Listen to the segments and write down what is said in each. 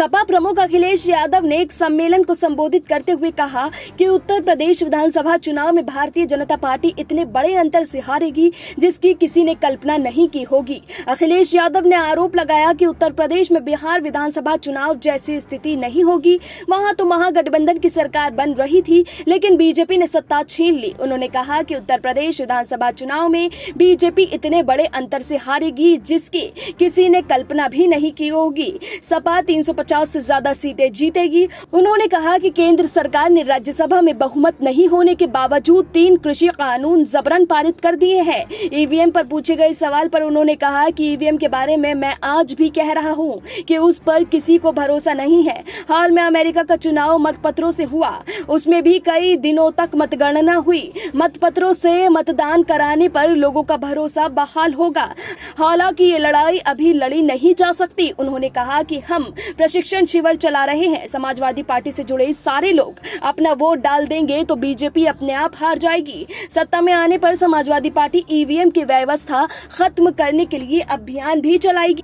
सपा प्रमुख अखिलेश यादव ने एक सम्मेलन को संबोधित करते हुए कहा कि उत्तर प्रदेश विधानसभा चुनाव में भारतीय जनता पार्टी इतने बड़े अंतर से हारेगी जिसकी किसी ने कल्पना नहीं की होगी। अखिलेश यादव ने आरोप लगाया कि उत्तर प्रदेश में बिहार विधानसभा चुनाव जैसी स्थिति नहीं होगी। वहां तो महागठबंधन की सरकार बन रही थी, लेकिन बीजेपी ने सत्ता छीन ली। उन्होंने कहा कि उत्तर प्रदेश विधानसभा चुनाव में बीजेपी इतने बड़े अंतर से हारेगी जिसकी किसी ने कल्पना भी नहीं की होगी। सपा 350 से ज्यादा सीटें जीतेगी। उन्होंने कहा कि केंद्र सरकार ने राज्यसभा में बहुमत नहीं होने के बावजूद 3 कृषि कानून जबरन पारित कर दिए हैं। ईवीएम पर पूछे गए सवाल पर उन्होंने कहा कि ईवीएम के बारे में मैं आज भी कह रहा हूं कि उस पर किसी को भरोसा नहीं है। हाल में अमेरिका का चुनाव मतपत्रों से हुआ, उसमें भी कई दिनों तक मतगणना हुई। मतपत्रों से मतदान कराने पर लोगों का भरोसा बहाल होगा। हालांकि ये लड़ाई अभी लड़ी नहीं जा सकती। उन्होंने कहा कि हम प्रशिक्षण शिविर चला रहे हैं। समाजवादी पार्टी से जुड़े सारे लोग अपना वोट डाल देंगे तो बीजेपी अपने आप हार जाएगी। सत्ता में आने पर समाजवादी पार्टी ईवीएम की व्यवस्था खत्म करने के लिए अभियान भी चलाएगी।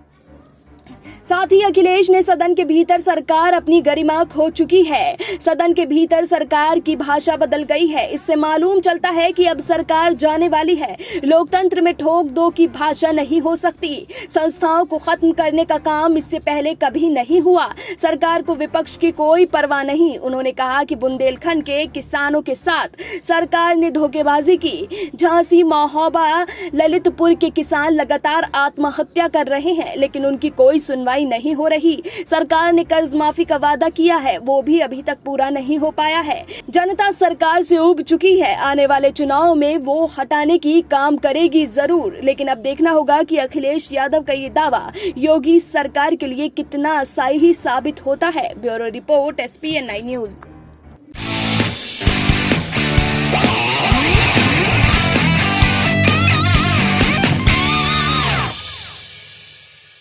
साथ ही अखिलेश ने सदन के भीतर सरकार अपनी गरिमा खो चुकी है। सदन के भीतर सरकार की भाषा बदल गई है। इससे मालूम चलता है कि अब सरकार जाने वाली है। लोकतंत्र में ठोक दो की भाषा नहीं हो सकती। संस्थाओं को खत्म करने का काम इससे पहले कभी नहीं हुआ। सरकार को विपक्ष की कोई परवाह नहीं। उन्होंने कहा कि बुंदेलखंड के किसानों के साथ सरकार ने धोखेबाजी की। झांसी, महोबा, ललितपुर के किसान लगातार आत्महत्या कर रहे हैं, लेकिन उनकी कोई सुनवाई नहीं हो रही। सरकार ने कर्ज माफी का वादा किया है, वो भी अभी तक पूरा नहीं हो पाया है। जनता सरकार से उब चुकी है। आने वाले चुनाव में वो हटाने की काम करेगी जरूर, लेकिन अब देखना होगा कि अखिलेश यादव का ये दावा योगी सरकार के लिए कितना सही साबित होता है। Bureau report SPN9 news.